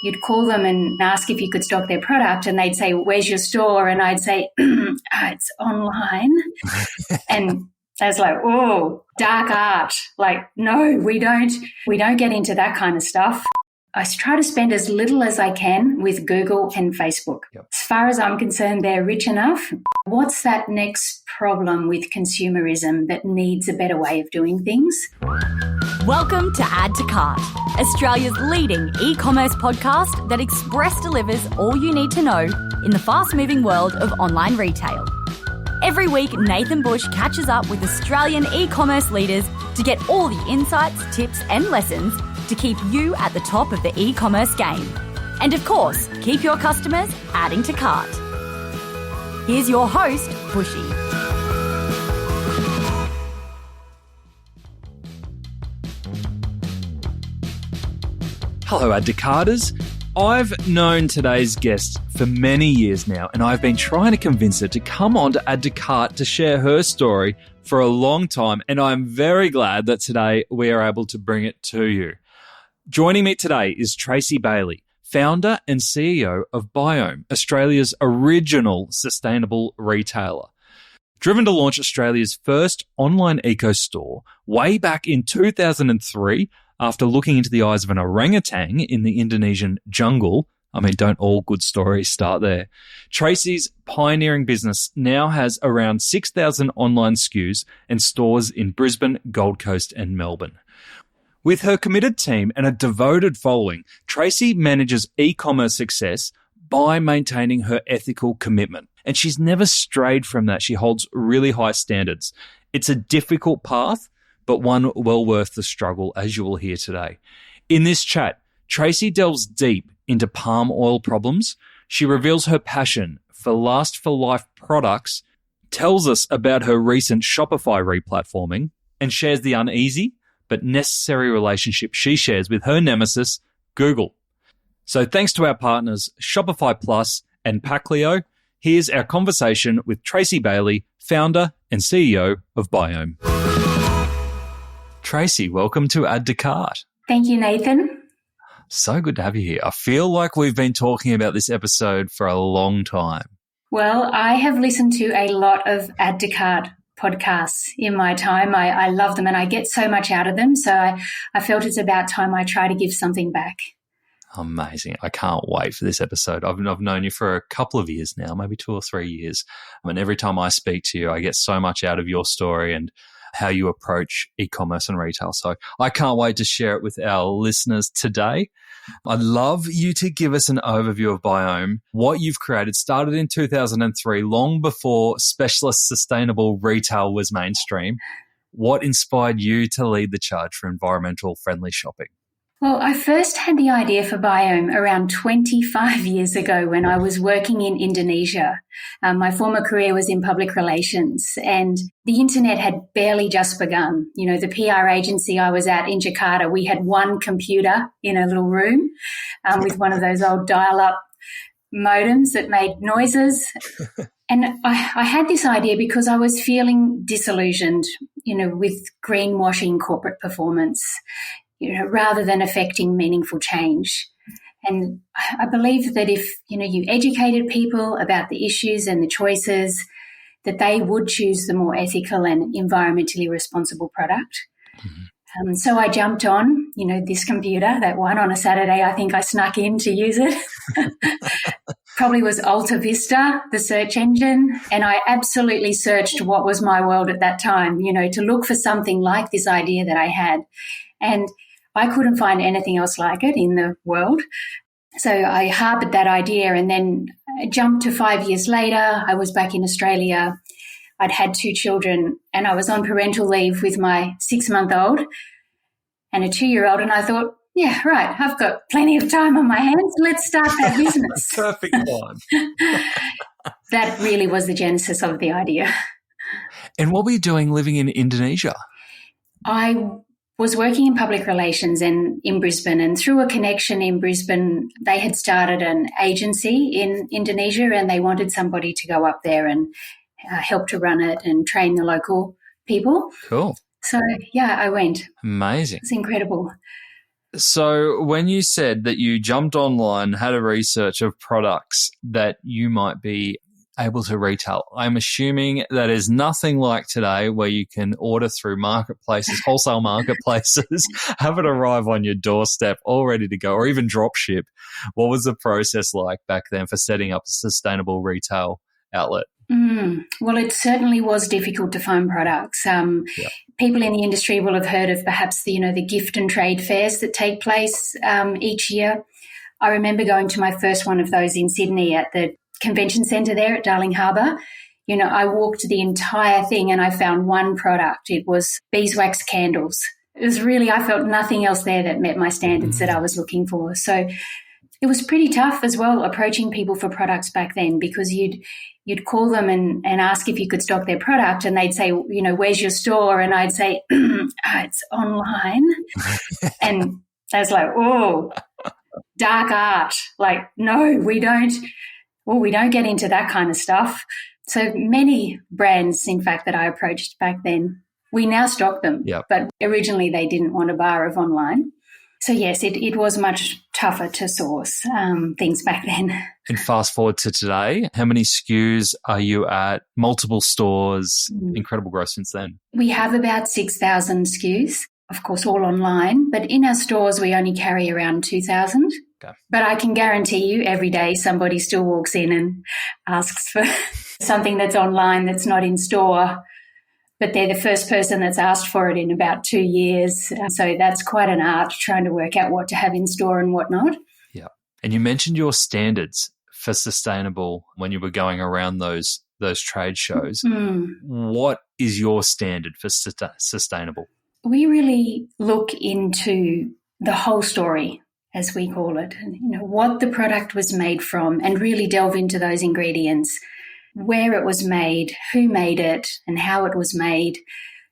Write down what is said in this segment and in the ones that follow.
you'd call them and ask if you could stock their product, and they'd say, "Where's your store?" And I'd say, "It's online." And I was like, "Oh, dark art." Like, no, we don't get into that kind of stuff. I try to spend as little as I can with Google and Facebook. Yep. As far as I'm concerned, they're rich enough. What's that next problem with consumerism that needs a better way of doing things? Welcome to Add to Cart, Australia's leading e-commerce podcast that express delivers all you need to know in the fast-moving world of online retail. Every week, Nathan Bush catches up with Australian e-commerce leaders to get all the insights, tips and lessons to keep you at the top of the e-commerce game. And of course, keep your customers adding to cart. Here's your host, Bushy. Hello, Add to Carters. I've known today's guest for many years now, and I've been trying to convince her to come on to Add to Cart to share her story for a long time, and I'm very glad that today we are able to bring it to you. Joining me today is Tracey Bailey, founder and CEO of Biome, Australia's original sustainable retailer. Driven to launch Australia's first online eco store way back in 2003, after looking into the eyes of an orangutan in the Indonesian jungle. I mean, don't all good stories start there? Tracey's pioneering business now has around 6,000 online SKUs and stores in Brisbane, Gold Coast and Melbourne. With her committed team and a devoted following, Tracey manages e-commerce success by maintaining her ethical commitment. And she's never strayed from that. She holds really high standards. It's a difficult path, but one well worth the struggle, as you will hear today. In this chat, Tracey delves deep into palm oil problems. She reveals her passion for Last for Life products, tells us about her recent Shopify replatforming, and shares the uneasy but necessary relationship she shares with her nemesis, Google. So thanks to our partners, Shopify Plus and Pacleo, here's our conversation with Tracey Bailey, founder and CEO of Biome. Tracey, welcome to Add to Cart. Thank you, Nathan. So good to have you here. I feel like we've been talking about this episode for a long time. Well, I have listened to a lot of Add to Cart podcasts in my time. I love them and I get so much out of them. So I felt it's about time I try to give something back. Amazing. I can't wait for this episode. I've known you for a couple of years now, maybe 2 or 3 years. And every time I speak to you, I get so much out of your story and how you approach e-commerce and retail. So I can't wait to share it with our listeners today. I'd love you to give us an overview of Biome, what you've created. Started in 2003, long before specialist sustainable retail was mainstream. What inspired you to lead the charge for environmental friendly shopping? Well, I first had the idea for Biome around 25 years ago when I was working in Indonesia. My former career was in public relations and the internet had barely just begun. You know, the PR agency I was at in Jakarta, we had one computer in a little room with one of those old dial-up modems that made noises. And I had this idea because I was feeling disillusioned, you know, with greenwashing corporate performance, you know, rather than affecting meaningful change. And I believe that if, you know, you educated people about the issues and the choices, that they would choose the more ethical and environmentally responsible product. Mm-hmm. So I jumped on, you know, this computer, that one on a Saturday. I think I snuck in to use it. Probably was Alta Vista, the search engine. And I absolutely searched what was my world at that time, you know, to look for something like this idea that I had. And I couldn't find anything else like it in the world. So I harbored that idea and then I jumped to 5 years later. I was back in Australia. I'd had 2 children and I was on parental leave with my 6-month-old and a 2-year-old. And I thought, yeah, right, I've got plenty of time on my hands. Let's start that business. Perfect time. That really was the genesis of the idea. And what were you doing living in Indonesia? I was working in public relations in Brisbane, and through a connection in Brisbane, they had started an agency in Indonesia and they wanted somebody to go up there and help to run it and train the local people. Cool. So, yeah, I went. Amazing. It's incredible. So when you said that you jumped online, had a research of products that you might be able to retail, I'm assuming that is nothing like today where you can order through marketplaces, wholesale marketplaces, have it arrive on your doorstep all ready to go, or even drop ship. What was the process like back then for setting up a sustainable retail outlet? Well, it certainly was difficult to find products. People in the industry will have heard of perhaps the gift and trade fairs that take place each year. I remember going to my first one of those in Sydney at the convention centre there at Darling Harbour. I walked the entire thing and I found one product. It was beeswax candles. It was really, I felt nothing else there that met my standards that I was looking for. So it was pretty tough as well approaching people for products back then, because you'd call them and ask if you could stock their product, and they'd say, where's your store? And I'd say, it's online. And I was like, oh, dark art. Like, no, we don't. Well, we don't get into that kind of stuff. So many brands, in fact, that I approached back then, we now stock them. Yep. But originally they didn't want a bar of online. So, yes, it was much tougher to source things back then. And fast forward to today, how many SKUs are you at? Multiple stores, incredible growth since then. We have about 6,000 SKUs, of course, all online. But in our stores, we only carry around 2,000. Okay. But I can guarantee you every day somebody still walks in and asks for something that's online that's not in store. But they're the first person that's asked for it in about 2 years. So that's quite an art, trying to work out what to have in store and what not. Yeah. And you mentioned your standards for sustainable when you were going around those trade shows. What is your standard for sustainable? We really look into the whole story, as we call it, what the product was made from, and really delve into those ingredients. Where it was made, who made it, and how it was made,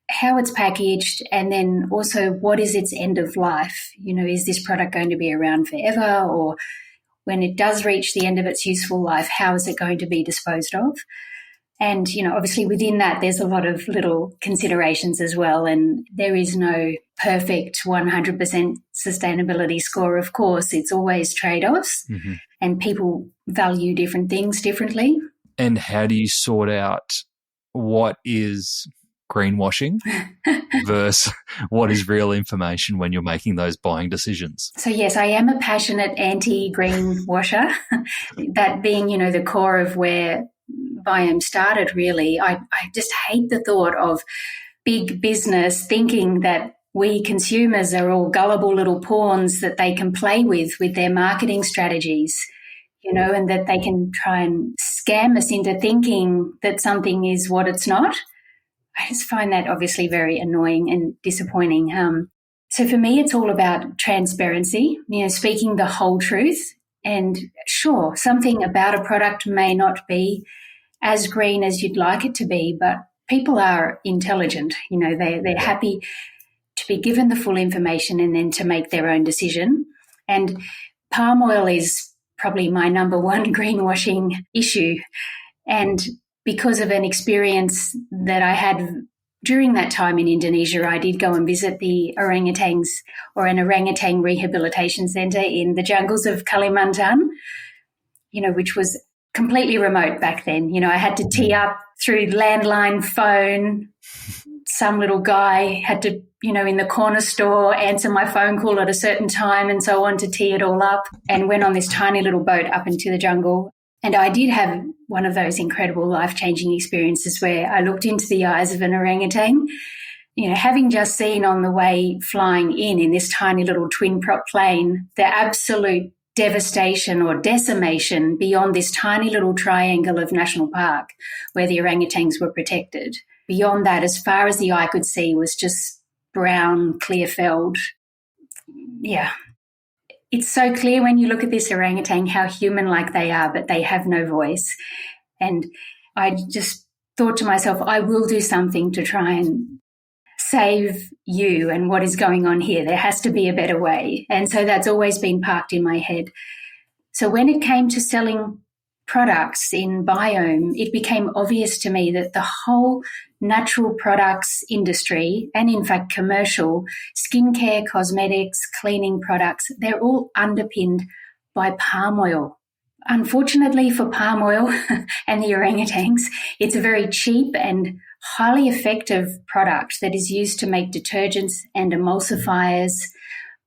how it's packaged, and then also what is its end of life. Is this product going to be around forever, or when it does reach the end of its useful life, how is it going to be disposed of? And, obviously within that, there's a lot of little considerations as well, and there is no perfect 100% sustainability score, of course. It's always trade-offs, and people value different things differently. And how do you sort out what is greenwashing versus what is real information when you're making those buying decisions? So, yes, I am a passionate anti-greenwasher, that being, the core of where Biome started, really. I just hate the thought of big business thinking that we consumers are all gullible little pawns that they can play with their marketing strategies. And that they can try and scam us into thinking that something is what it's not. I just find that obviously very annoying and disappointing. So for me, it's all about transparency, speaking the whole truth. And sure, something about a product may not be as green as you'd like it to be, but people are intelligent. They're happy to be given the full information and then to make their own decision. And palm oil is probably my number one greenwashing issue. And because of an experience that I had during that time in Indonesia, I did go and visit the orangutans, or an orangutan rehabilitation centre in the jungles of Kalimantan, which was completely remote back then. I had to tee up through landline phone. Some little guy had to, in the corner store, answer my phone call at a certain time and so on to tee it all up, and went on this tiny little boat up into the jungle. And I did have one of those incredible life-changing experiences where I looked into the eyes of an orangutan, having just seen on the way flying in this tiny little twin-prop plane, the absolute devastation or decimation beyond this tiny little triangle of national park where the orangutans were protected. Beyond that, as far as the eye could see, was just brown, clear feld. Yeah. It's so clear when you look at this orangutan how human-like they are, but they have no voice. And I just thought to myself, I will do something to try and save you and what is going on here. There has to be a better way. And so that's always been parked in my head. So when it came to selling products in Biome, it became obvious to me that the whole natural products industry, and in fact commercial, skincare, cosmetics, cleaning products, they're all underpinned by palm oil. Unfortunately for palm oil and the orangutans, it's a very cheap and highly effective product that is used to make detergents and emulsifiers,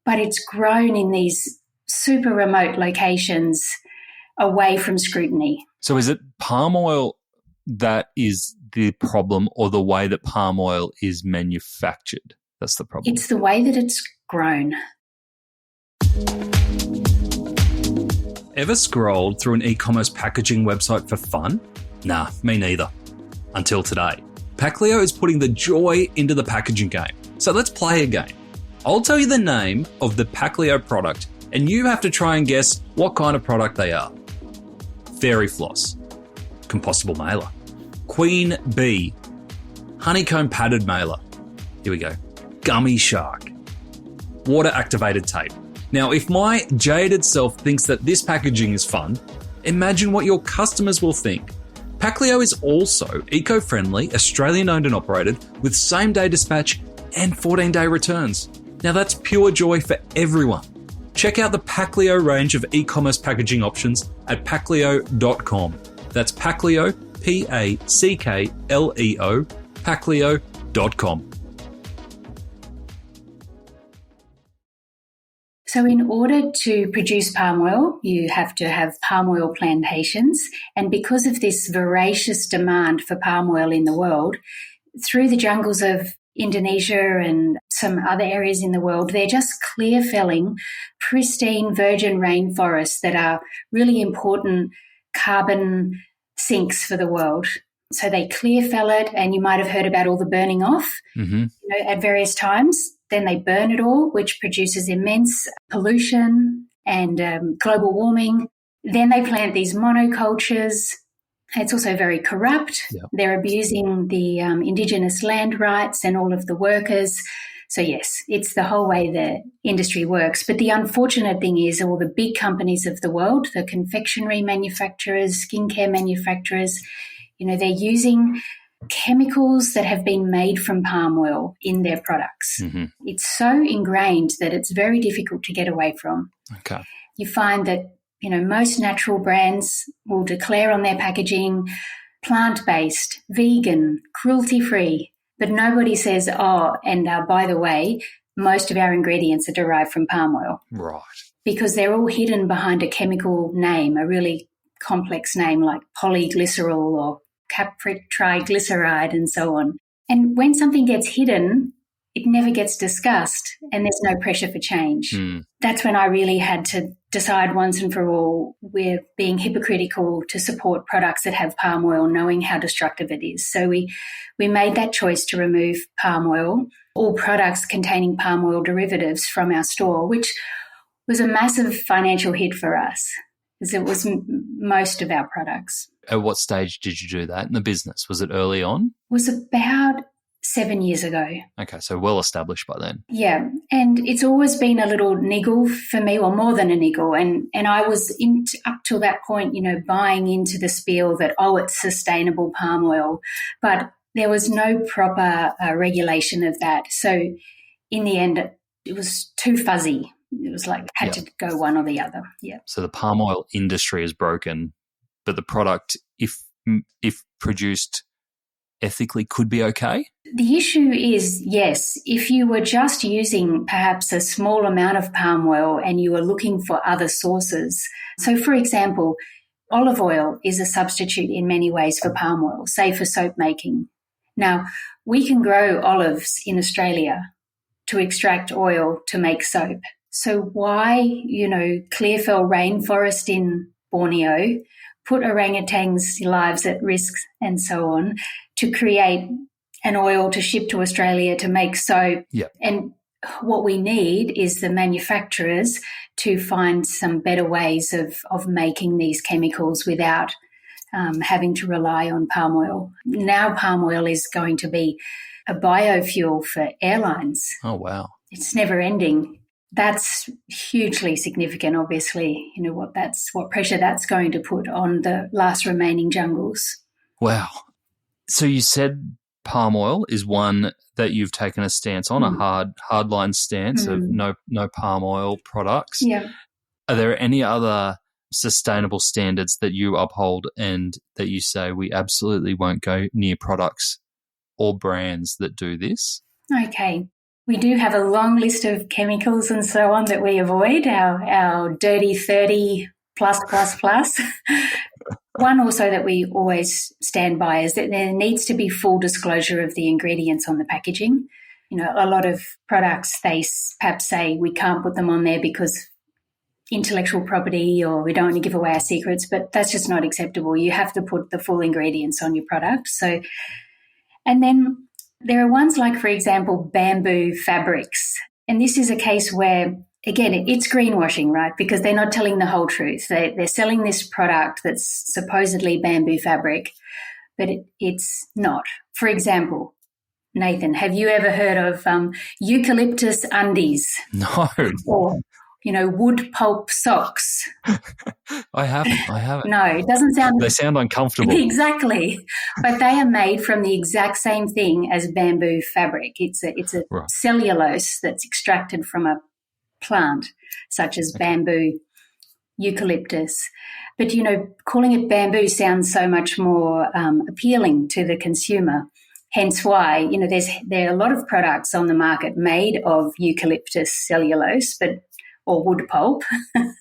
but it's grown in these super remote locations away from scrutiny. So is it palm oil that is the problem, or the way that palm oil is manufactured? That's the problem. It's the way that it's grown. Ever scrolled through an e-commerce packaging website for fun? Nah, me neither. Until today. Pacleo is putting the joy into the packaging game. So let's play a game. I'll tell you the name of the Pacleo product, and you have to try and guess what kind of product they are. Fairy floss, compostable mailer, queen bee, honeycomb padded mailer. Here we go. Gummy shark, water activated tape. Now, if my jaded self thinks that this packaging is fun, imagine what your customers will think. Pacleo is also eco-friendly, Australian-owned and operated, with same-day dispatch and 14-day returns. Now that's pure joy for everyone. Check out the Pacleo range of e-commerce packaging options at pacleo.com. That's Pacleo, P-A-C-K-L-E-O, pacleo.com. So in order to produce palm oil, you have to have palm oil plantations. And because of this voracious demand for palm oil in the world, through the jungles of Indonesia and some other areas in the world, they're just clear felling pristine virgin rainforests that are really important carbon sinks for the world. So they clear fell it, and you might have heard about all the burning off at various times. Then they burn it all, which produces immense pollution and global warming. Then they plant these monocultures. It's also very corrupt. Yeah. They're abusing the Indigenous land rights and all of the workers. So yes, it's the whole way the industry works. But the unfortunate thing is all the big companies of the world, the confectionery manufacturers, skincare manufacturers, they're using chemicals that have been made from palm oil in their products. Mm-hmm. It's so ingrained that it's very difficult to get away from. Okay. You find that most natural brands will declare on their packaging plant-based, vegan, cruelty-free, but nobody says, by the way, most of our ingredients are derived from palm oil. Right. Because they're all hidden behind a chemical name, a really complex name like polyglycerol or triglyceride and so on. And when something gets hidden, it never gets discussed and there's no pressure for change. That's when I really had to decide once and for all we're being hypocritical to support products that have palm oil, knowing how destructive it is. So we made that choice to remove palm oil, all products containing palm oil derivatives from our store, which was a massive financial hit for us because it was most of our products. At what stage did you do that in the business? Was it early on? It was about 7 years ago. Okay, so well established by then. Yeah, and it's always been a little niggle for me, or more than a niggle. And I was up till that point, buying into the spiel that, it's sustainable palm oil. But there was no proper regulation of that. So in the end, it was too fuzzy. It was like had to go one or the other. Yeah. So the palm oil industry is broken, but the product, if produced ethically, could be okay? The issue is, yes, if you were just using perhaps a small amount of palm oil and you were looking for other sources. So, for example, olive oil is a substitute in many ways for palm oil, say for soap making. Now, we can grow olives in Australia to extract oil to make soap. So why, clear fell rainforest in Borneo, put orangutans' lives at risk and so on to create an oil to ship to Australia to make soap? Yep. And what we need is the manufacturers to find some better ways of making these chemicals without having to rely on palm oil. Now palm oil is going to be a biofuel for airlines. Oh, wow. It's never ending. that's hugely significant, obviously, what pressure that's going to put on the last remaining jungles. Wow. So you said palm oil is one that you've taken a stance on, a hardline stance of no palm oil products. Yeah. Are there any other sustainable standards that you uphold and that you say we absolutely won't go near products or brands that do this? Okay. We do have a long list of chemicals and so on that we avoid, our dirty 30 plus. One also that we always stand by is that there needs to be full disclosure of the ingredients on the packaging. A lot of products, they perhaps say we can't put them on there because intellectual property or we don't want to give away our secrets, but that's just not acceptable. You have to put the full ingredients on your product. So, and then there are ones like, for example, bamboo fabrics. And this is a case where, again, it's greenwashing, right? Because they're not telling the whole truth. They're selling this product that's supposedly bamboo fabric, but it's not. For example, Nathan, have you ever heard of eucalyptus undies? No. Or, wood pulp socks? I haven't. No, it doesn't sound... They sound uncomfortable. Exactly. But they are made from the exact same thing as bamboo fabric. It's a Right. cellulose that's extracted from a plant, such as bamboo, eucalyptus. But, calling it bamboo sounds so much more appealing to the consumer. Hence why, there are a lot of products on the market made of eucalyptus cellulose, or wood pulp,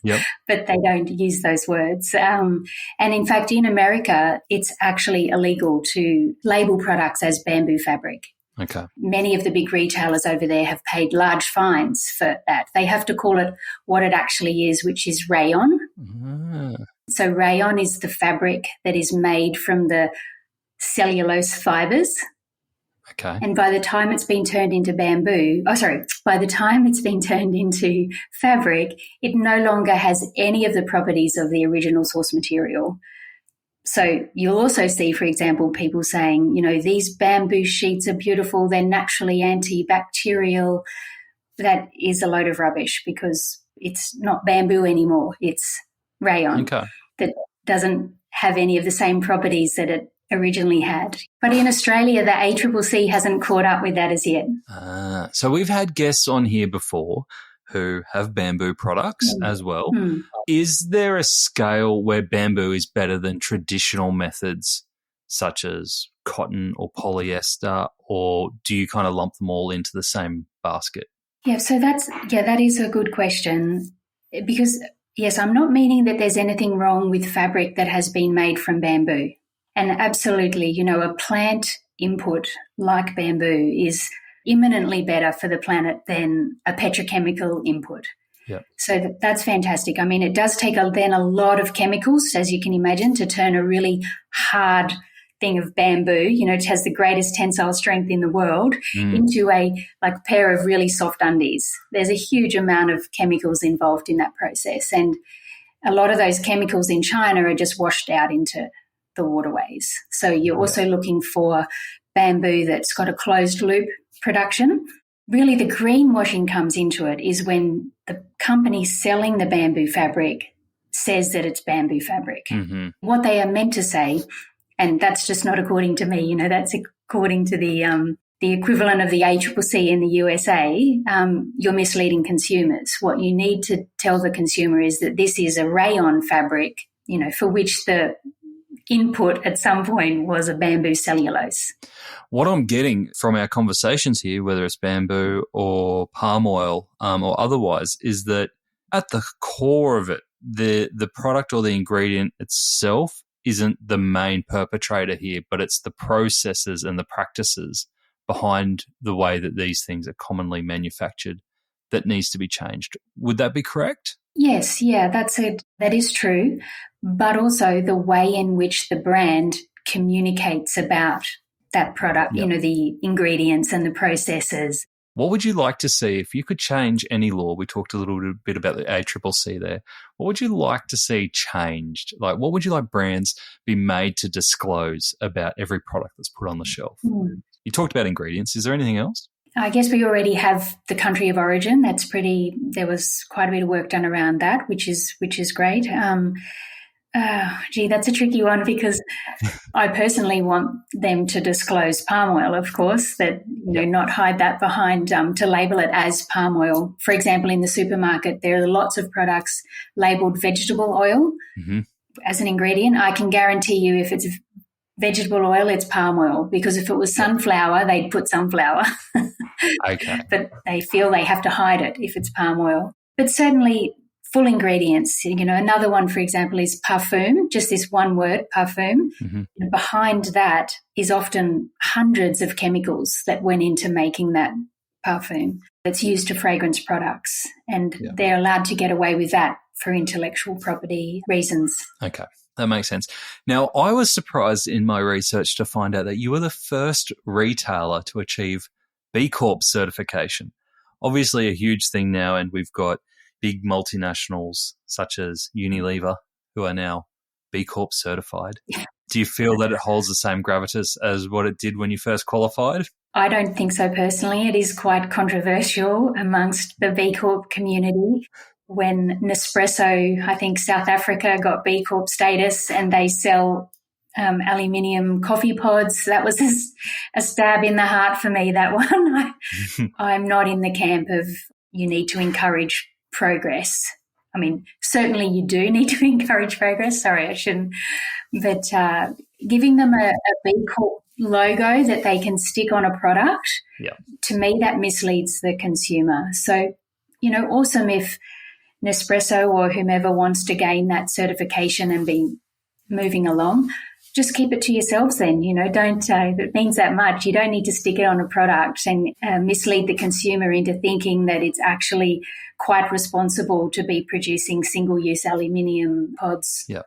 Yep. but they don't use those words. And in fact, in America, it's actually illegal to label products as bamboo fabric. Okay. Many of the big retailers over there have paid large fines for that. They have to call it what it actually is, which is rayon. So rayon is the fabric that is made from the cellulose fibers. Okay. And by the time it's been turned into fabric, it no longer has any of the properties of the original source material. So you'll also see, for example, people saying, these bamboo sheets are beautiful, they're naturally antibacterial. That is a load of rubbish because it's not bamboo anymore. It's rayon that doesn't have any of the same properties that it originally had. But in Australia, the ACCC hasn't caught up with that as yet. So we've had guests on here before who have bamboo products as well. Is there a scale where bamboo is better than traditional methods such as cotton or polyester, or do you kind of lump them all into the same basket? Yeah, so that is a good question because, yes, I'm not meaning that there's anything wrong with fabric that has been made from bamboo. And absolutely, a plant input like bamboo is imminently better for the planet than a petrochemical input. Yep. So that's fantastic. I mean, it does take a lot of chemicals, as you can imagine, to turn a really hard thing of bamboo, it has the greatest tensile strength in the world, into a pair of really soft undies. There's a huge amount of chemicals involved in that process. And a lot of those chemicals in China are just washed out into the waterways. So you're also looking for bamboo that's got a closed loop production. Really, the greenwashing comes into it is when the company selling the bamboo fabric says that it's bamboo fabric. What they are meant to say, and that's just not according to me, that's according to the equivalent of the ACCC in the USA, you're misleading consumers. What you need to tell the consumer is that this is a rayon fabric, for which the input at some point was a bamboo cellulose. What I'm getting from our conversations here, whether it's bamboo or palm oil or otherwise, is that at the core of it, the product or the ingredient itself isn't the main perpetrator here, but it's the processes and the practices behind the way that these things are commonly manufactured that needs to be changed. Would that be correct? Yes, that is true. But also the way in which the brand communicates about that product, the ingredients and the processes. What would you like to see if you could change any law? We talked a little bit about the ACCC there. What would you like to see changed? What would you like brands be made to disclose about every product that's put on the shelf? You talked about ingredients. Is there anything else? I guess we already have the country of origin. There was quite a bit of work done around that, which is great. That's a tricky one because I personally want them to disclose palm oil, of course, that, not hide that behind, to label it as palm oil. For example, in the supermarket, there are lots of products labelled vegetable oil as an ingredient. I can guarantee you if it's vegetable oil, it's palm oil, because if it was sunflower, they'd put sunflower. Okay. But they feel they have to hide it if it's palm oil. But certainly full ingredients. Another one, for example, is parfum, just this one word, parfum. Mm-hmm. Behind that is often hundreds of chemicals that went into making that parfum that's used to fragrance products. And they're allowed to get away with that for intellectual property reasons. Okay. That makes sense. Now, I was surprised in my research to find out that you were the first retailer to achieve B Corp certification. Obviously a huge thing now, and we've got big multinationals such as Unilever who are now B Corp certified. Do you feel that it holds the same gravitas as what it did when you first qualified? I don't think so personally. It is quite controversial amongst the B Corp community. When Nespresso, I think South Africa, got B Corp status and they sell aluminium coffee pods, that was a stab in the heart for me, that one. I'm not in the camp of you need to encourage progress. I mean, certainly you do need to encourage progress. Sorry, I shouldn't. But giving them a B Corp logo that they can stick on a product, to me that misleads the consumer. So, awesome if Nespresso or whomever wants to gain that certification and be moving along, just keep it to yourselves then. Don't, if it means that much, you don't need to stick it on a product and mislead the consumer into thinking that it's actually quite responsible to be producing single-use aluminium pods. Yeah.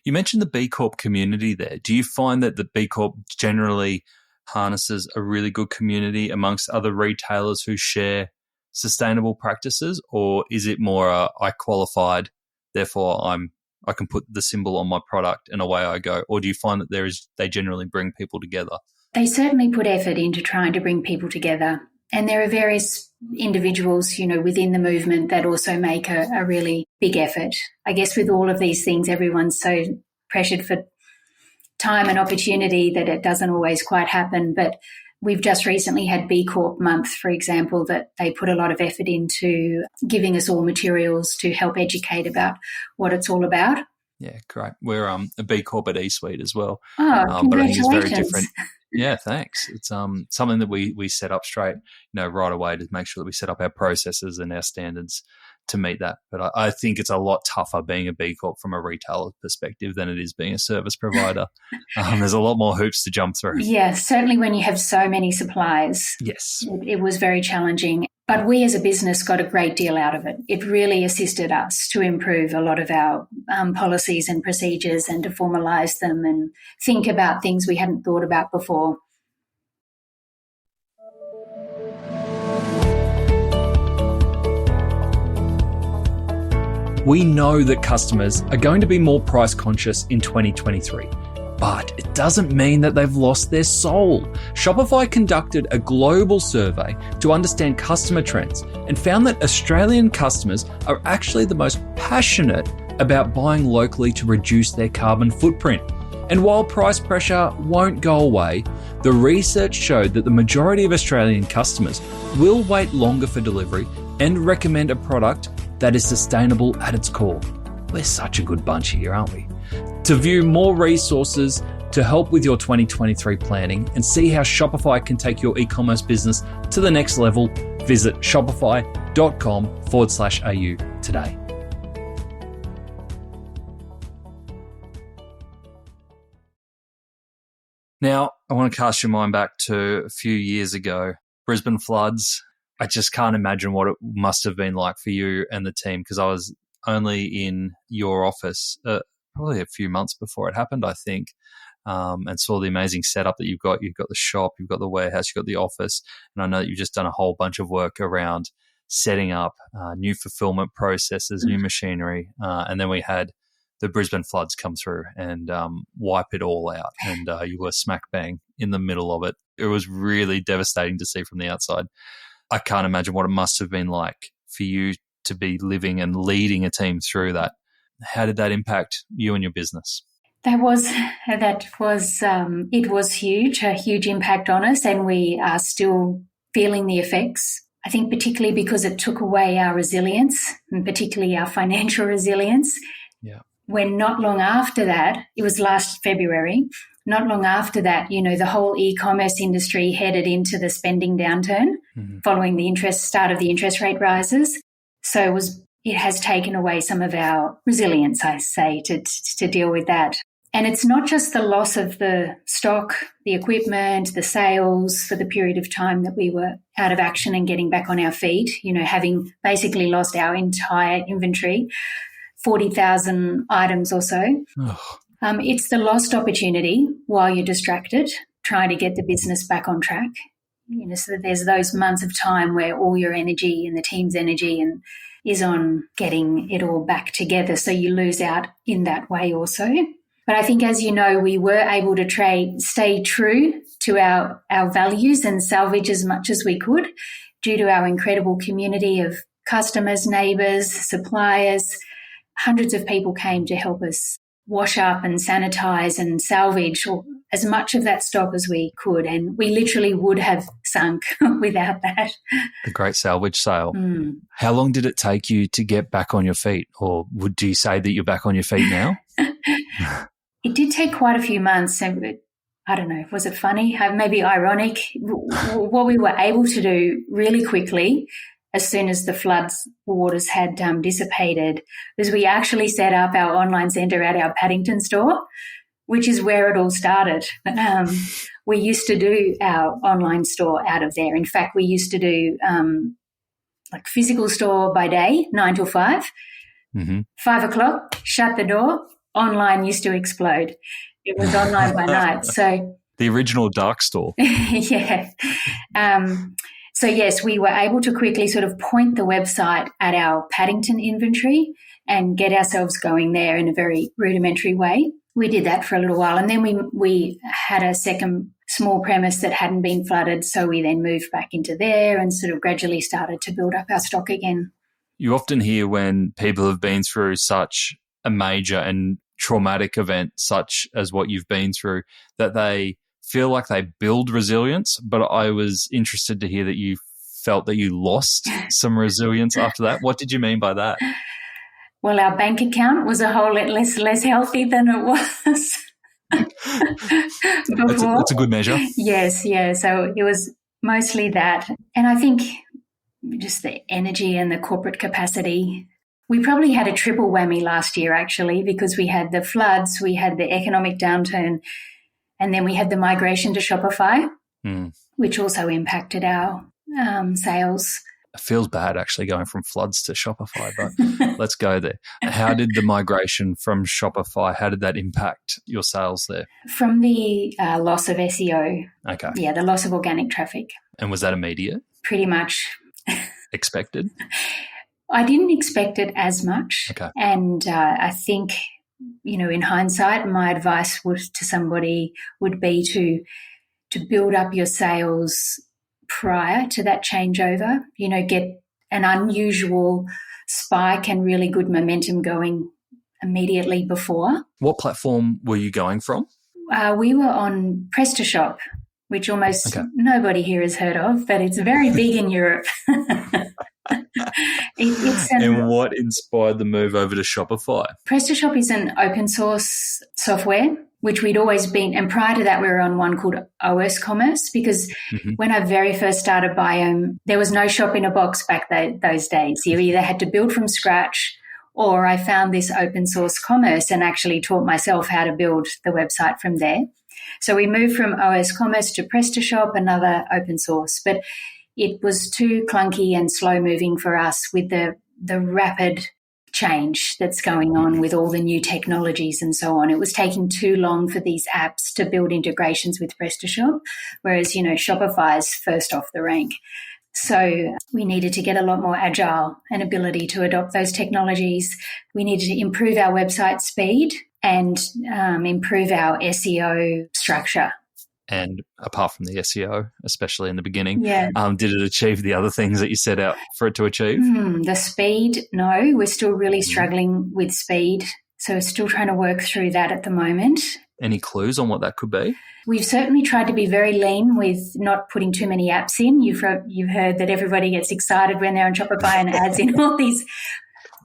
You mentioned the B Corp community there. Do you find that the B Corp generally harnesses a really good community amongst other retailers who share sustainable practices, or is it more I qualified, therefore I can put the symbol on my product and away I go? Or do you find that they generally bring people together? They certainly put effort into trying to bring people together. And there are various individuals, within the movement that also make a really big effort. I guess with all of these things, everyone's so pressured for time and opportunity that it doesn't always quite happen. But we've just recently had B Corp month, for example, that they put a lot of effort into giving us all materials to help educate about what it's all about. Yeah, great. We're a B Corp at eSuite as well. Oh, congratulations. But I think it's very different. Yeah, thanks. It's something that we set up straight, right away to make sure that we set up our processes and our standards to meet that. But I think it's a lot tougher being a B Corp from a retailer perspective than it is being a service provider. There's a lot more hoops to jump through. Yeah, certainly when you have so many suppliers. Yes. It was very challenging. But we as a business got a great deal out of it. It really assisted us to improve a lot of our policies and procedures and to formalise them and think about things we hadn't thought about before. We know that customers are going to be more price conscious in 2023. But it doesn't mean that they've lost their soul. Shopify conducted a global survey to understand customer trends and found that Australian customers are actually the most passionate about buying locally to reduce their carbon footprint. And while price pressure won't go away, the research showed that the majority of Australian customers will wait longer for delivery and recommend a product that is sustainable at its core. We're such a good bunch here, aren't we? To view more resources to help with your 2023 planning and see how Shopify can take your e-commerce business to the next level, visit shopify.com/au today. Now, I want to cast your mind back to a few years ago, Brisbane floods. I just can't imagine what it must have been like for you and the team, because I was only in your office probably a few months before it happened, I think, and saw the amazing setup that you've got. You've got the shop, you've got the warehouse, you've got the office, and I know that you've just done a whole bunch of work around setting up new fulfillment processes, new machinery, and then we had the Brisbane floods come through and wipe it all out, and you were smack bang in the middle of it. It was really devastating to see from the outside. I can't imagine what it must have been like for you to be living and leading a team through that. How did that impact you and your business? It was huge, a huge impact on us, and we are still feeling the effects. I think particularly because it took away our resilience, and particularly our financial resilience. Yeah. When not long after that, it was last February, not long after that, the whole e-commerce industry headed into the spending downturn following the start of the interest rate rises. So it has taken away some of our resilience, I say, to deal with that. And it's not just the loss of the stock, the equipment, the sales for the period of time that we were out of action and getting back on our feet, having basically lost our entire inventory, 40,000 items or so. It's the lost opportunity while you're distracted, trying to get the business back on track. So there's those months of time where all your energy and the team's energy is on getting it all back together. So you lose out in that way also. But I think, as you know, we were able to stay true to our values and salvage as much as we could due to our incredible community of customers, neighbours, suppliers. Hundreds of people came to help us wash up and sanitise and salvage as much of that stock as we could. And we literally would have sunk without that. The great salvage sale. How long did it take you to get back on your feet? Or do you say that you're back on your feet now? It did take quite a few months. And I don't know, was it funny? Maybe ironic? What we were able to do really quickly, as soon as the floods waters had dissipated, was we actually set up our online centre at our Paddington store, which is where it all started. We used to do our online store out of there. In fact, we used to do like physical store by day, 9 till 5. 5 o'clock, shut the door. Online used to explode. It was online by night. So the original dark store. Yeah. So yes, we were able to quickly sort of point the website at our Paddington inventory and get ourselves going there in a very rudimentary way. We did that for a little while, and then we had a second small premise that hadn't been flooded, so we then moved back into there and sort of gradually started to build up our stock again. You often hear when people have been through such a major and traumatic event such as what you've been through, that they feel like they build resilience, but I was interested to hear that you felt that you lost some resilience after that. What did you mean by that? Well, our bank account was a whole lot less healthy than it was before. That's a good measure. Yes, yeah. So it was mostly that. And I think just the energy and the corporate capacity. We probably had a triple whammy last year, actually, because we had the floods, we had the economic downturn, and then we had the migration to Shopify, which also impacted our sales. It feels bad actually going from floods to Shopify, but let's go there. How did the migration from Shopify, how did that impact your sales there? From the loss of SEO. Okay. Yeah, the loss of organic traffic. And was that immediate? Pretty much. Expected? I didn't expect it as much. Okay. And I think, in hindsight, my advice to somebody would be to build up your sales prior to that changeover, get an unusual spike and really good momentum going immediately before. What platform were you going from? We were on PrestaShop, which almost nobody here has heard of, but it's very big in Europe. And what inspired the move over to Shopify? PrestaShop is an open source software, which we'd always been, and prior to that we were on one called OS Commerce, because when I very first started Biome, there was no shop in a box back those days. You either had to build from scratch, or I found this open source commerce and actually taught myself how to build the website from there. So we moved from OS Commerce to PrestaShop, another open source, but it was too clunky and slow moving for us with the rapid change that's going on with all the new technologies and so on. It was taking too long for these apps to build integrations with PrestaShop, whereas, Shopify is first off the rank. So we needed to get a lot more agile and ability to adopt those technologies. We needed to improve our website speed and improve our SEO structure. And apart from the SEO, especially in the beginning, Yeah. Did it achieve the other things that you set out for it to achieve? The speed, no. We're still really struggling with speed. So we're still trying to work through that at the moment. Any clues on what that could be? We've certainly tried to be very lean with not putting too many apps in. You've heard that everybody gets excited when they're on Shopify and adds in all these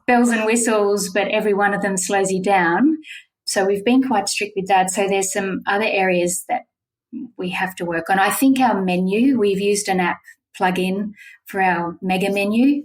bells and whistles, but every one of them slows you down. So we've been quite strict with that. So there's some other areas that we have to work on. I think our menu, we've used an app plugin for our mega menu.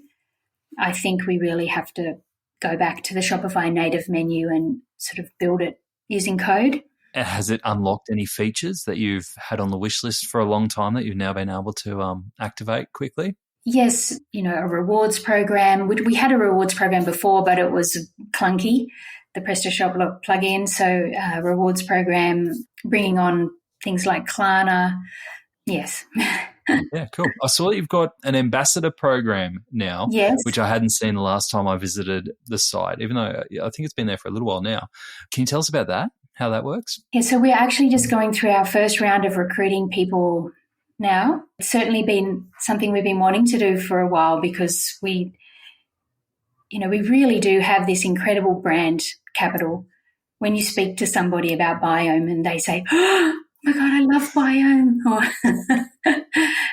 I think we really have to go back to the Shopify native menu and sort of build it using code. Has it unlocked any features that you've had on the wish list for a long time that you've now been able to activate quickly? Yes, a rewards program. We had a rewards program before, but it was clunky, the PrestaShop plugin. So rewards program, bringing on things like Klarna. Yes. Yeah, cool. I saw that you've got an ambassador program now, yes, which I hadn't seen the last time I visited the site, even though I think it's been there for a little while now. Can you tell us about that, how that works? Yeah, so we're actually just going through our first round of recruiting people now. It's certainly been something we've been wanting to do for a while because we really do have this incredible brand capital. When you speak to somebody about Biome and they say, oh my God, I love Biome. Or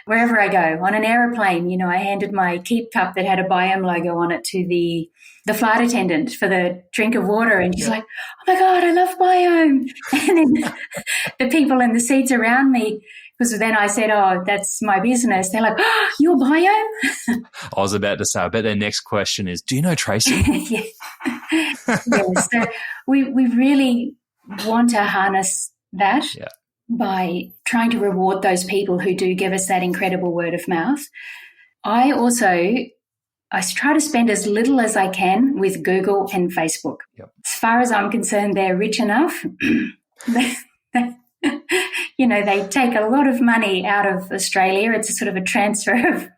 wherever I go, on an aeroplane, I handed my Keep cup that had a Biome logo on it to the flight attendant for the drink of water. And she's like, oh my God, I love Biome. And then the people in the seats around me, because then I said, oh, that's my business. They're like, oh, you're Biome? I was about to say, I bet their next question is, do you know Tracey? Yeah. So we really want to harness that by trying to reward those people who do give us that incredible word of mouth. I try to spend as little as I can with Google and Facebook. Yep. As far as I'm concerned, they're rich enough. They take a lot of money out of Australia. It's a sort of a transfer of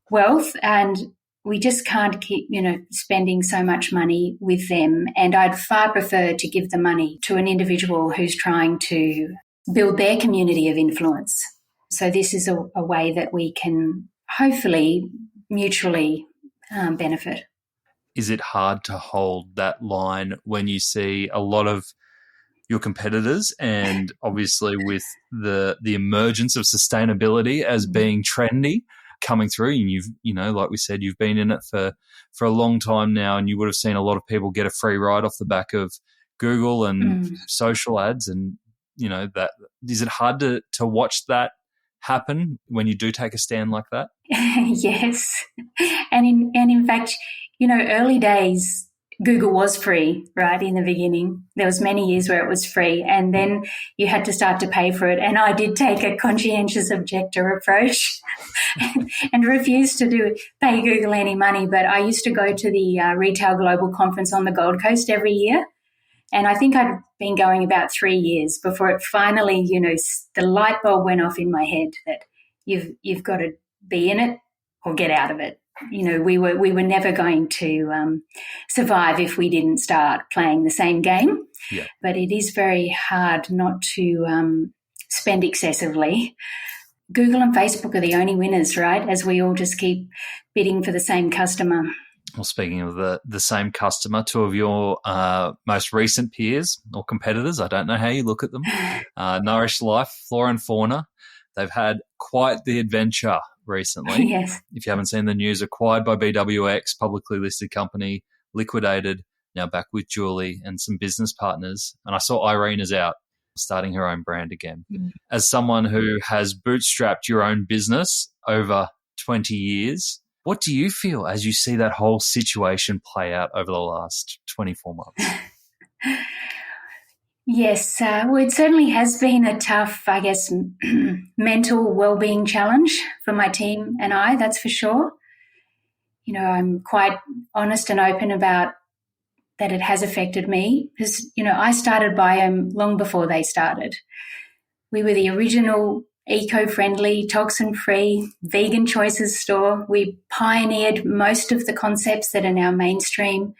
wealth, and we just can't keep, spending so much money with them. And I'd far prefer to give the money to an individual who's trying to build their community of influence. So this is a way that we can hopefully mutually benefit. Is it hard to hold that line when you see a lot of your competitors, and obviously with the emergence of sustainability as being trendy coming through, and you've, like we said, you've been in it for a long time now, and you would have seen a lot of people get a free ride off the back of Google and social ads, and that is it hard to watch that happen when you do take a stand like that? Yes, and in fact, early days Google was free, right, in the beginning. There was many years where it was free, and then you had to start to pay for it. And I did take a conscientious objector approach and refused to pay Google any money. But I used to go to the Retail Global Conference on the Gold Coast every year. And I think I'd been going about 3 years before it finally, the light bulb went off in my head that you've got to be in it or get out of it. We were never going to survive if we didn't start playing the same game. Yeah. But it is very hard not to spend excessively. Google and Facebook are the only winners, right, as we all just keep bidding for the same customer. Well, speaking of the same customer, two of your most recent peers or competitors, I don't know how you look at them, Nourish Life, Flora and Fauna, they've had quite the adventure recently. Yes. If you haven't seen the news, acquired by BWX, publicly listed company, liquidated, now back with Julie and some business partners. And I saw Irene is out, starting her own brand again. As someone who has bootstrapped your own business over 20 years, what do you feel as you see that whole situation play out over the last 24 months? Yes, well, it certainly has been a tough, I guess, mental well-being challenge for my team and I, that's for sure. I'm quite honest and open about that it has affected me because, I started Biome long before they started. We were the original eco-friendly, toxin-free, vegan choices store. We pioneered most of the concepts that are now mainstream.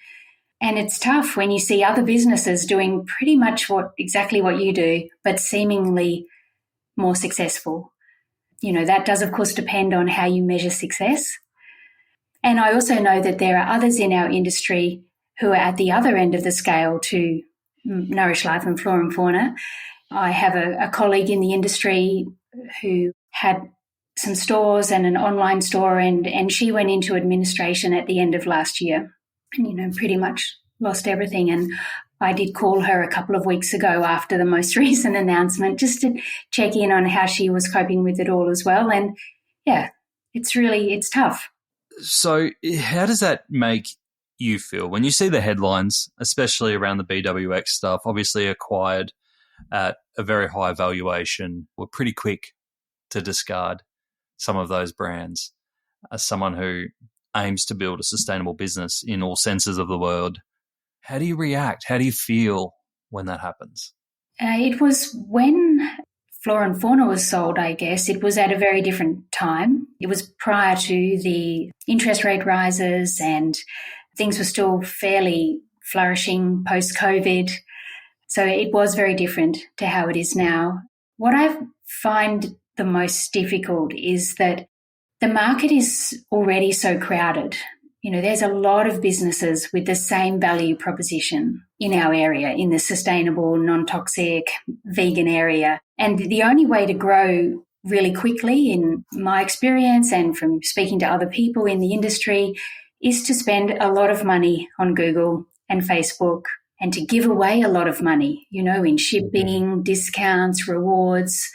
And it's tough when you see other businesses doing pretty much exactly what you do, but seemingly more successful. That does, of course, depend on how you measure success. And I also know that there are others in our industry who are at the other end of the scale to Nourish Life and Flora and Fauna. I have a colleague in the industry who had some stores and an online store, and she went into administration at the end of last year and, pretty much lost everything. And I did call her a couple of weeks ago after the most recent announcement just to check in on how she was coping with it all as well. And, yeah, it's tough. So how does that make you feel when you see the headlines, especially around the BWX stuff, obviously acquired at a very high valuation? We're pretty quick to discard some of those brands. As someone who aims to build a sustainable business in all senses of the word, how do you react? How do you feel when that happens? It was when Flora and Fauna was sold, I guess. It was at a very different time. It was prior to the interest rate rises, and things were still fairly flourishing post-COVID. So it was very different to how it is now. What I find the most difficult is that the market is already so crowded. There's a lot of businesses with the same value proposition in our area, in the sustainable, non-toxic, vegan area. And the only way to grow really quickly, in my experience and from speaking to other people in the industry, is to spend a lot of money on Google and Facebook and to give away a lot of money, in shipping, discounts, rewards.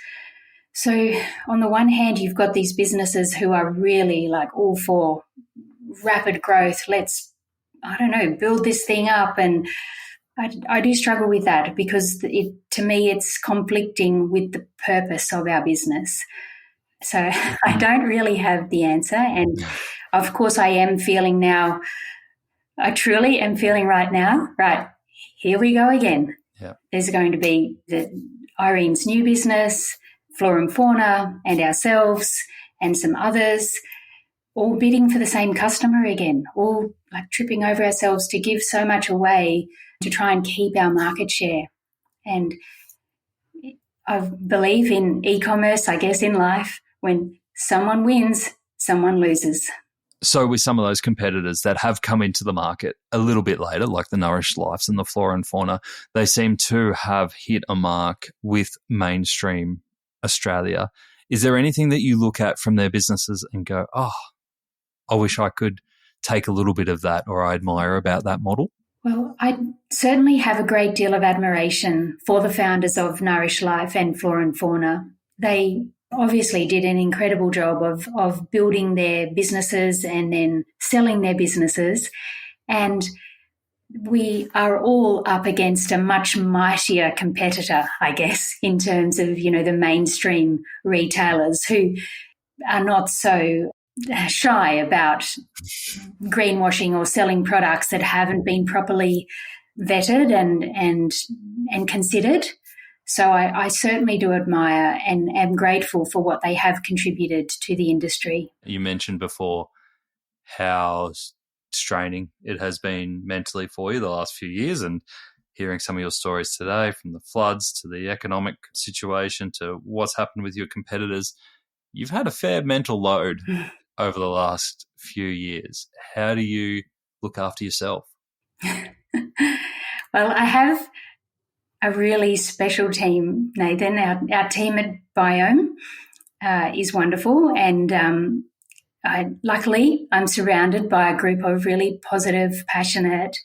So on the one hand, you've got these businesses who are really all for rapid growth. Let's, build this thing up. And I do struggle with that because to me, it's conflicting with the purpose of our business. So I don't really have the answer. And of course, I am feeling now, I truly am feeling right now, right, here we go again. Yeah. There's going to be Irene's new business, Flora and Fauna, and ourselves, and some others, all bidding for the same customer again, all tripping over ourselves to give so much away to try and keep our market share. And I believe in e-commerce, I guess in life, when someone wins, someone loses. So with some of those competitors that have come into the market a little bit later, like the Nourish Lifes and the Flora and Fauna, they seem to have hit a mark with mainstream Australia. Is there anything that you look at from their businesses and go, oh, I wish I could take a little bit of that, or I admire about that model? Well, I certainly have a great deal of admiration for the founders of Nourish Life and Flora and Fauna. They obviously did an incredible job of building their businesses and then selling their businesses. And we are all up against a much mightier competitor, I guess, in terms of, the mainstream retailers who are not so shy about greenwashing or selling products that haven't been properly vetted and considered. So I certainly do admire and am grateful for what they have contributed to the industry. You mentioned before how straining it has been mentally for you the last few years, and hearing some of your stories today, from the floods to the economic situation to what's happened with your competitors, you've had a fair mental load over the last few years. How do you look after yourself? Well, I have a really special team, Nathan. Our team at Biome is wonderful, and luckily I'm surrounded by a group of really positive, passionate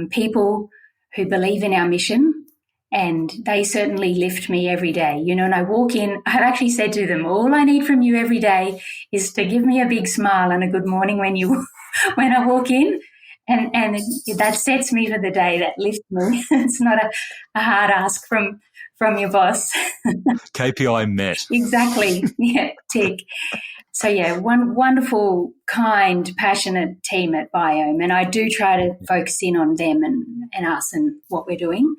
people who believe in our mission, and they certainly lift me every day. And I walk in, I've actually said to them, all I need from you every day is to give me a big smile and a good morning when I walk in. And that sets me for the day, that lifts me. It's not a hard ask from your boss. KPI met. Exactly. Yeah, tick. So, yeah, one wonderful, kind, passionate team at Biome, and I do try to focus in on them and us and what we're doing.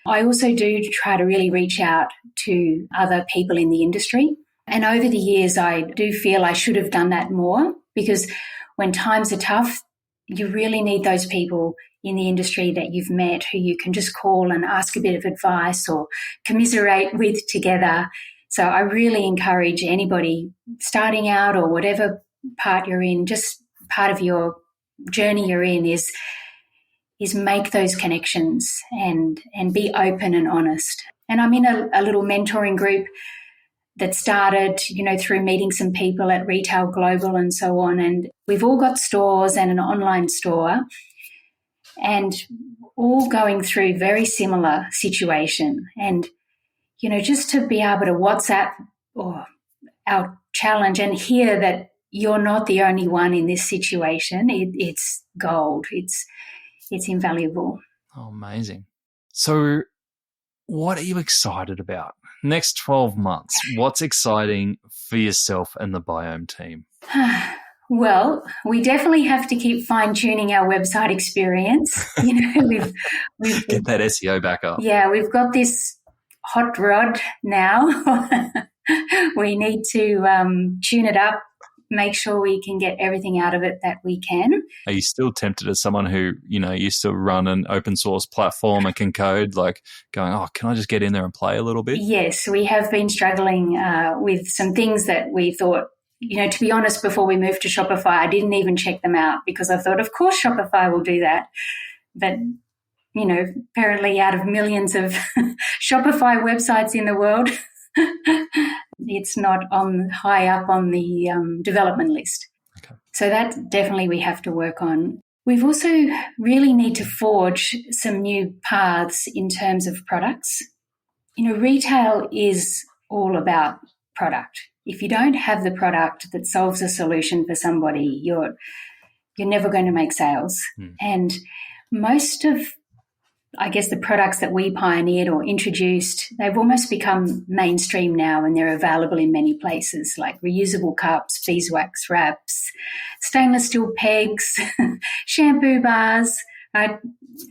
I also do try to really reach out to other people in the industry. And over the years, I do feel I should have done that more, because when times are tough, you really need those people in the industry that you've met who you can just call and ask a bit of advice or commiserate with together. So I really encourage anybody starting out or whatever part you're in, just part of your journey you're in is make those connections and be open and honest. And I'm in a little mentoring group that started, through meeting some people at Retail Global and so on. And we've all got stores and an online store, and all going through very similar situation. And, just to be able to WhatsApp or our challenge and hear that you're not the only one in this situation, it's gold. It's invaluable. Oh, amazing. So what are you excited about? Next 12 months, what's exciting for yourself and the Biome team? Well, we definitely have to keep fine-tuning our website experience. We've get that SEO back up. Yeah, we've got this hot rod now. We need to tune it up, make sure we can get everything out of it that we can. Are you still tempted as someone who, used to run an open source platform and can code, like going, oh, can I just get in there and play a little bit? Yes, we have been struggling with some things that we thought, to be honest, before we moved to Shopify, I didn't even check them out because I thought, of course, Shopify will do that. But, apparently out of millions of Shopify websites in the world, it's not high up on the development list. Okay. So that definitely we have to work on. We've also really need to forge some new paths in terms of products. Retail is all about product. If you don't have the product that solves a solution for somebody, you're never going to make sales. And most of, I guess, the products that we pioneered or introduced, they've almost become mainstream now, and they're available in many places, like reusable cups, beeswax wraps, stainless steel pegs, shampoo bars.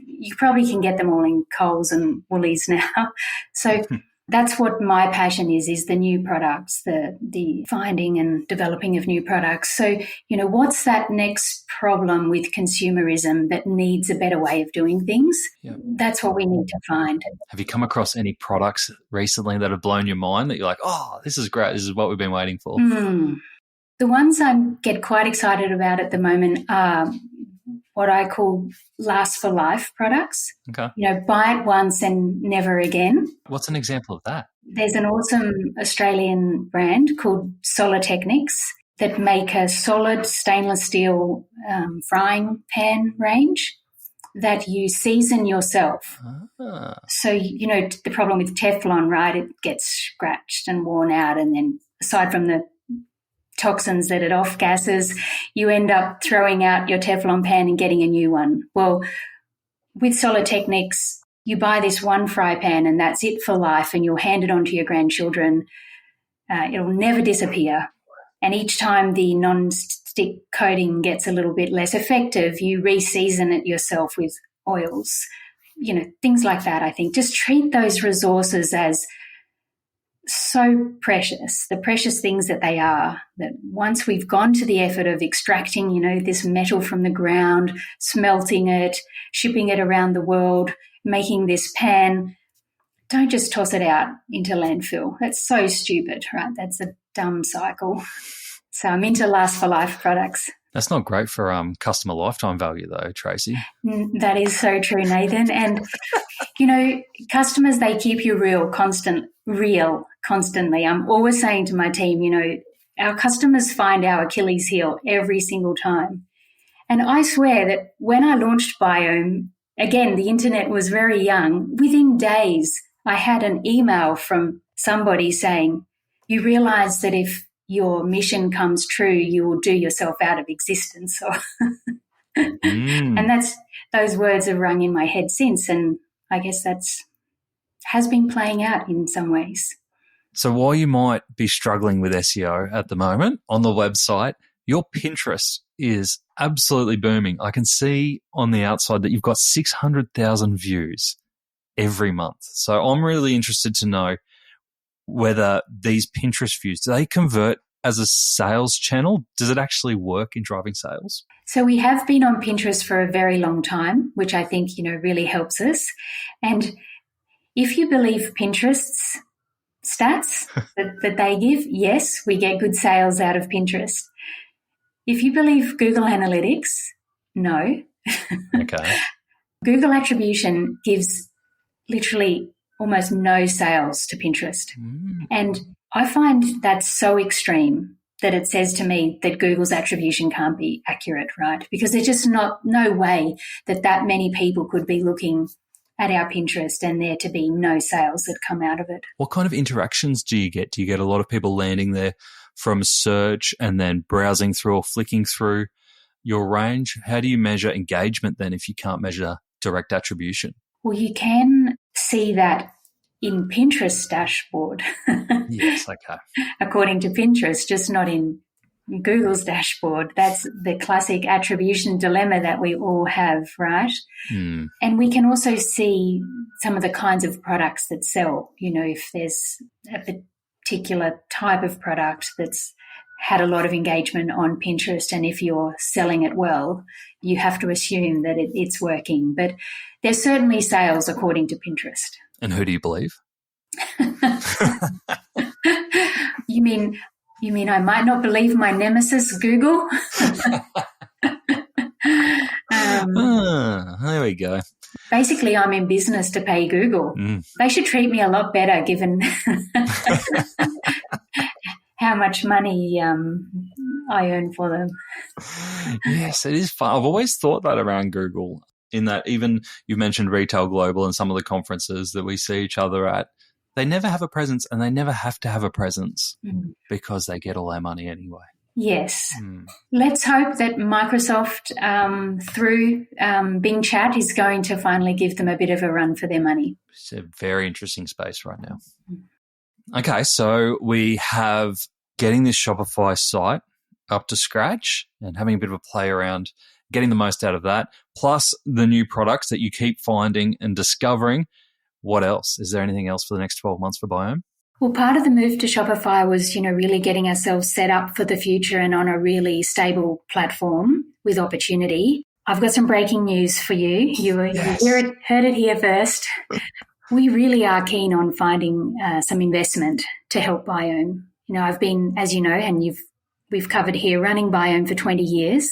You probably can get them all in Coles and Woolies now. So that's what my passion is the new products, the finding and developing of new products. So, what's that next problem with consumerism that needs a better way of doing things? Yep. That's what we need to find. Have you come across any products recently that have blown your mind that you're like, oh, this is great, this is what we've been waiting for? The ones I get quite excited about at the moment are what I call last for life products. Okay. Buy it once and never again. What's an example of that? There's an awesome Australian brand called Techniques that make a solid stainless steel frying pan range that you season yourself. So, the problem with Teflon, right, it gets scratched and worn out, and then aside from the toxins that it off-gasses, you end up throwing out your Teflon pan and getting a new one. Well, with Techniques, you buy this one fry pan and that's it for life, and you'll hand it on to your grandchildren. It'll never disappear. And each time the non-stick coating gets a little bit less effective, you re-season it yourself with oils. Things like that, I think. Just treat those resources as so precious, the precious things that they are, that once we've gone to the effort of extracting, this metal from the ground, smelting it, shipping it around the world, making this pan, don't just toss it out into landfill. That's so stupid, right? That's a dumb cycle. So I'm into last for life products. That's not great for customer lifetime value though, Tracey. That is so true, Nathan. And, customers, they keep you real constantly. I'm always saying to my team, our customers find our Achilles heel every single time. And I swear that when I launched Biome, again, the internet was very young. Within days, I had an email from somebody saying, you realise that if your mission comes true, you will do yourself out of existence. And those words have rung in my head since, and I guess has been playing out in some ways. So while you might be struggling with SEO at the moment on the website, your Pinterest is absolutely booming. I can see on the outside that you've got 600,000 views. every month. So I'm really interested to know whether these Pinterest views, do they convert as a sales channel? Does it actually work in driving sales? So we have been on Pinterest for a very long time, which I think, really helps us. And if you believe Pinterest's stats that they give, yes, we get good sales out of Pinterest. If you believe Google Analytics, no. Okay. Google attribution gives literally almost no sales to Pinterest. And I find that's so extreme that it says to me that Google's attribution can't be accurate, right? Because there's just no way that many people could be looking at our Pinterest and there to be no sales that come out of it. What kind of interactions do you get? Do you get a lot of people landing there from search and then browsing through or flicking through your range? How do you measure engagement then if you can't measure direct attribution? Well, you can see that in Pinterest's dashboard. Yes, okay. According to Pinterest, just not in Google's dashboard. That's the classic attribution dilemma that we all have, right? And we can also see some of the kinds of products that sell. If there's a particular type of product that's had a lot of engagement on Pinterest, and if you're selling it well, you have to assume that it's working. But there's certainly sales according to Pinterest. And who do you believe? You mean I might not believe my nemesis, Google? There we go. Basically, I'm in business to pay Google. They should treat me a lot better given how much money I earn for them. Yes, it is fun. I've always thought that around Google, in that even you mentioned Retail Global and some of the conferences that we see each other at, they never have a presence and they never have to have a presence because they get all their money anyway. Yes. Let's hope that Microsoft, through Bing Chat, is going to finally give them a bit of a run for their money. It's a very interesting space right now. Okay, so we have getting this Shopify site up to scratch and having a bit of a play around, getting the most out of that, plus the new products that you keep finding and discovering. What else? Is there anything else for the next 12 months for Biome? Well, part of the move to Shopify was, really getting ourselves set up for the future and on a really stable platform with opportunity. I've got some breaking news for you. You heard it here first. We really are keen on finding some investment to help Biome. I've been, as you know, and we've covered here, running Biome for 20 years.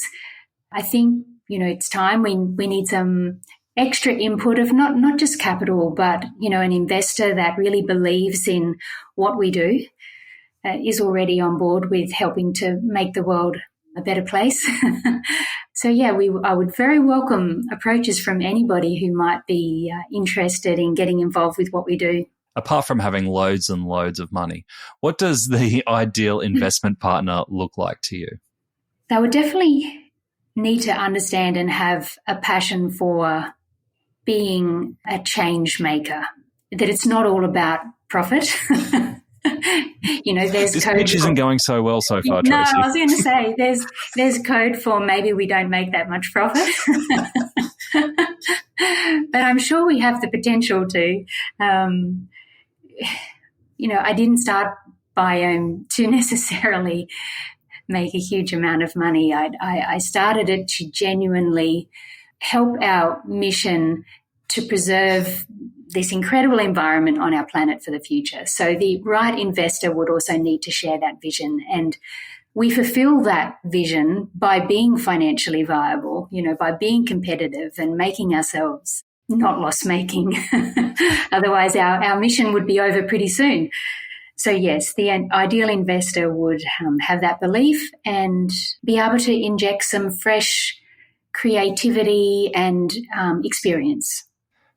I think, it's time we need some extra input of not just capital, but, an investor that really believes in what we do, is already on board with helping to make the world a better place. So, I would very welcome approaches from anybody who might be interested in getting involved with what we do. Apart from having loads and loads of money, what does the ideal investment partner look like to you? They would definitely need to understand and have a passion for being a change maker, that it's not all about profit. There's this code. Pitch isn't going so well so far, Tracey. No, I was going to say there's code for maybe we don't make that much profit. But I'm sure we have the potential to. I didn't start Biome to necessarily make a huge amount of money. I started it to genuinely help our mission to preserve this incredible environment on our planet for the future. So the right investor would also need to share that vision. And we fulfill that vision by being financially viable, by being competitive and making ourselves not loss-making. Otherwise, our mission would be over pretty soon. So yes, the ideal investor would have that belief and be able to inject some fresh creativity and experience.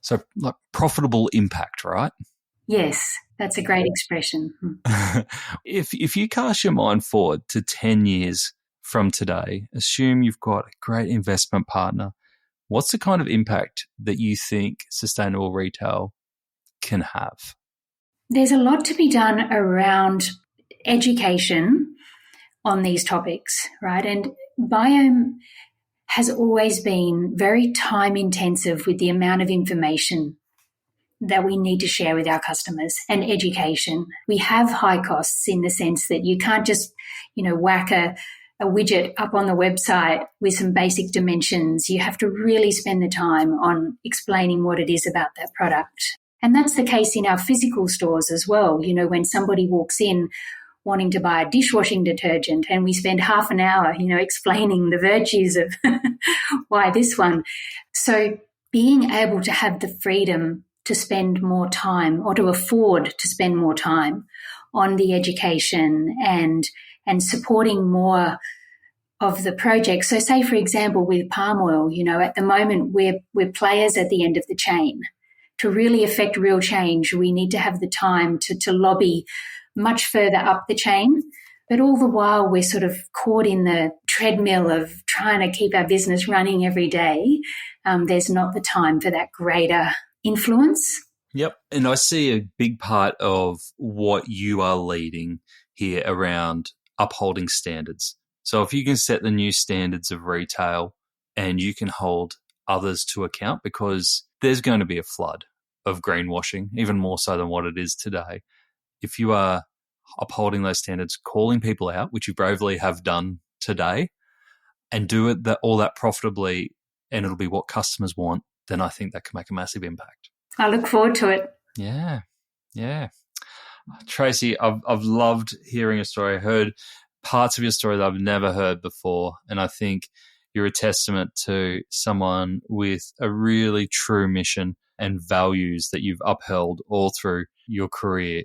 So like profitable impact, right? Yes, that's a great expression. If you cast your mind forward to 10 years from today, assume you've got a great investment partner, what's the kind of impact that you think sustainable retail can have? There's a lot to be done around education on these topics, right? And Biome has always been very time intensive with the amount of information that we need to share with our customers, and education. We have high costs in the sense that you can't just, whack a widget up on the website with some basic dimensions. You have to really spend the time on explaining what it is about that product. And that's the case in our physical stores as well. When somebody walks in wanting to buy a dishwashing detergent and we spend half an hour, explaining the virtues of why this one. So being able to have the freedom to spend more time or to afford to spend more time on the education and supporting more of the project. So say, for example, with palm oil, at the moment we're players at the end of the chain. To really affect real change, we need to have the time to lobby much further up the chain. But all the while we're sort of caught in the treadmill of trying to keep our business running every day. There's not the time for that greater influence. Yep. And I see a big part of what you are leading here around upholding standards. So if you can set the new standards of retail and you can hold others to account, because there's going to be a flood of greenwashing, even more so than what it is today. If you are upholding those standards, calling people out, which you bravely have done today, and do it all that profitably, and it'll be what customers want, then I think that can make a massive impact. I look forward to it. Yeah. Tracey, I've loved hearing your story. I heard parts of your story that I've never heard before, and I think you're a testament to someone with a really true mission and values that you've upheld all through your career,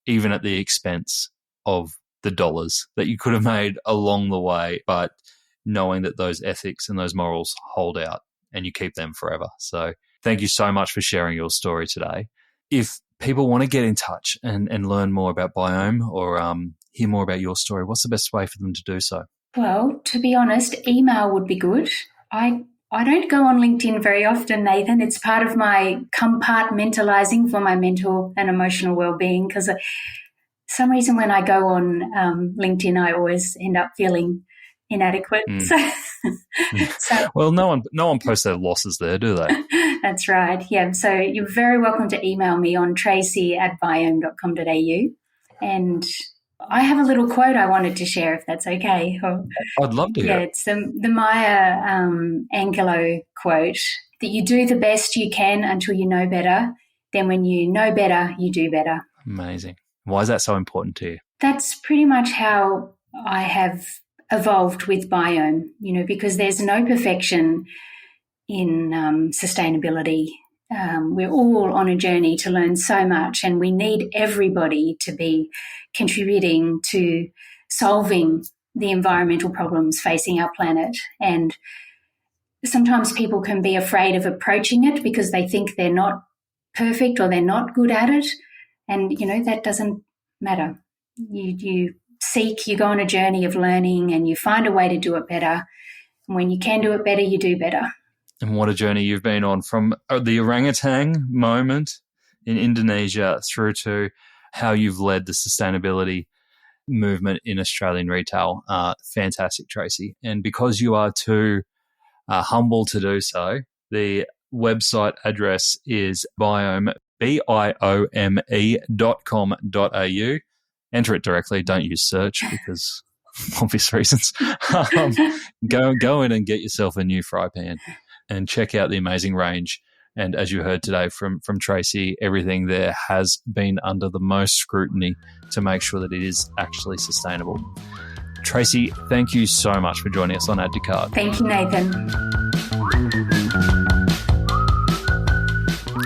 even at the expense of the dollars that you could have made along the way, but knowing that those ethics and those morals hold out and you keep them forever. So thank you so much for sharing your story today. If people want to get in touch and learn more about Biome or hear more about your story, what's the best way for them to do so? Well, to be honest, email would be good. I don't go on LinkedIn very often, Nathan. It's part of my compartmentalizing for my mental and emotional well-being, because for some reason when I go on LinkedIn, I always end up feeling inadequate. So, well, no one posts their losses there, do they? That's right. Yeah. So you're very welcome to email me on tracy@biome.com.au. And I have a little quote I wanted to share, if that's okay. I'd love to hear. Yeah, it's the Maya Angelou quote, that you do the best you can until you know better. Then when you know better, you do better. Amazing. Why is that so important to you? That's pretty much how I have evolved with Biome, because there's no perfection in sustainability. We're all on a journey to learn so much, and we need everybody to be contributing to solving the environmental problems facing our planet. And sometimes people can be afraid of approaching it because they think they're not perfect or they're not good at it. And, that doesn't matter. You go on a journey of learning and you find a way to do it better. And when you can do it better, you do better. And what a journey you've been on, from the orangutan moment in Indonesia through to how you've led the sustainability movement in Australian retail. Fantastic, Tracey. And because you are too humble to do so, the website address is Biome, biome.com.au. Enter it directly. Don't use search because obvious reasons. Go in and get yourself a new fry pan and check out the amazing range. And as you heard today from Tracey, everything there has been under the most scrutiny to make sure that it is actually sustainable. Tracey, thank you so much for joining us on Add to Cart. Thank you, Nathan.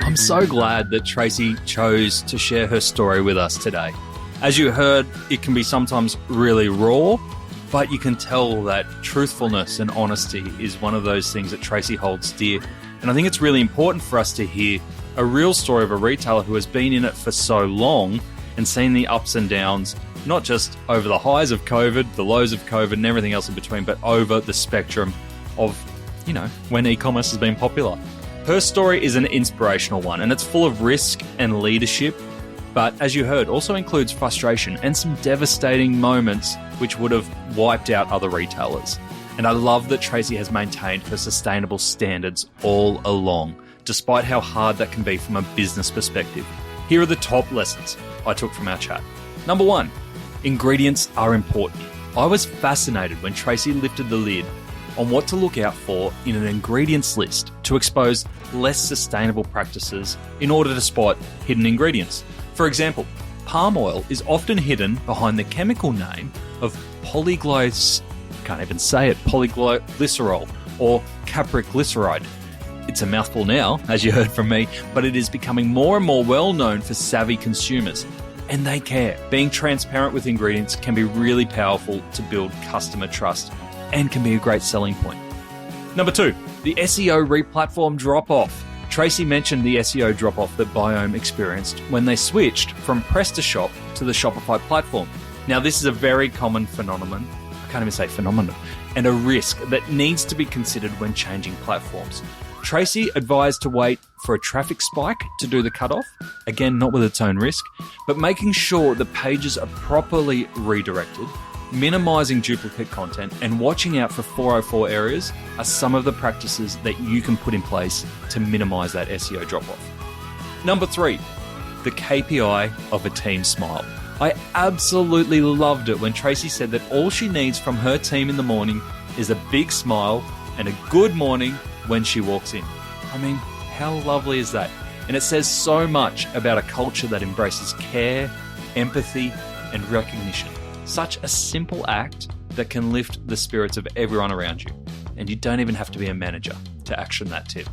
I'm so glad that Tracey chose to share her story with us today. As you heard, it can be sometimes really raw, but you can tell that truthfulness and honesty is one of those things that Tracey holds dear. And I think it's really important for us to hear a real story of a retailer who has been in it for so long and seen the ups and downs, not just over the highs of COVID, the lows of COVID and everything else in between, but over the spectrum of, when e-commerce has been popular. Her story is an inspirational one, and it's full of risk and leadership, but as you heard, also includes frustration and some devastating moments which would have wiped out other retailers. And I love that Tracey has maintained her sustainable standards all along, despite how hard that can be from a business perspective. Here are the top lessons I took from our chat. Number 1, ingredients are important. I was fascinated when Tracey lifted the lid on what to look out for in an ingredients list to expose less sustainable practices in order to spot hidden ingredients. For example, palm oil is often hidden behind the chemical name of polyglycerol or capriglyceride. It's a mouthful now, as you heard from me, but it is becoming more and more well known for savvy consumers. And they care. Being transparent with ingredients can be really powerful to build customer trust and can be a great selling point. Number 2, the SEO replatform drop-off. Tracey mentioned the SEO drop-off that Biome experienced when they switched from PrestaShop to the Shopify platform. Now, this is a very common phenomenon, and a risk that needs to be considered when changing platforms. Tracey advised to wait for a traffic spike to do the cutoff, again, not with its own risk, but making sure the pages are properly redirected, minimizing duplicate content, and watching out for 404 areas are some of the practices that you can put in place to minimize that SEO drop-off. Number 3, the KPI of a team smile. I absolutely loved it when Tracey said that all she needs from her team in the morning is a big smile and a good morning when she walks in. I mean, how lovely is that? And it says so much about a culture that embraces care, empathy, and recognition. Such a simple act that can lift the spirits of everyone around you. And you don't even have to be a manager to action that tip.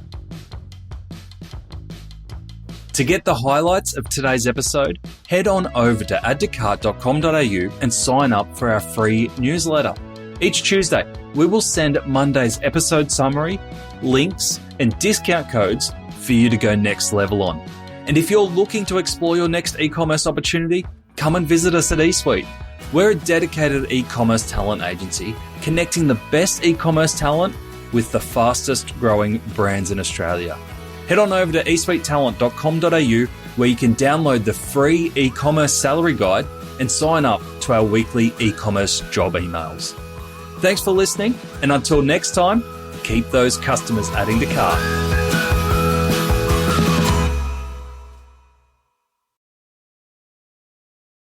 To get the highlights of today's episode, head on over to addtocart.com.au and sign up for our free newsletter. Each Tuesday, we will send Monday's episode summary, links, and discount codes for you to go next level on. And if you're looking to explore your next e-commerce opportunity, come and visit us at eSuite. We're a dedicated e-commerce talent agency connecting the best e-commerce talent with the fastest growing brands in Australia. Head on over to eSuitetalent.com.au where you can download the free e-commerce salary guide and sign up to our weekly e-commerce job emails. Thanks for listening, and until next time, keep those customers adding to cart.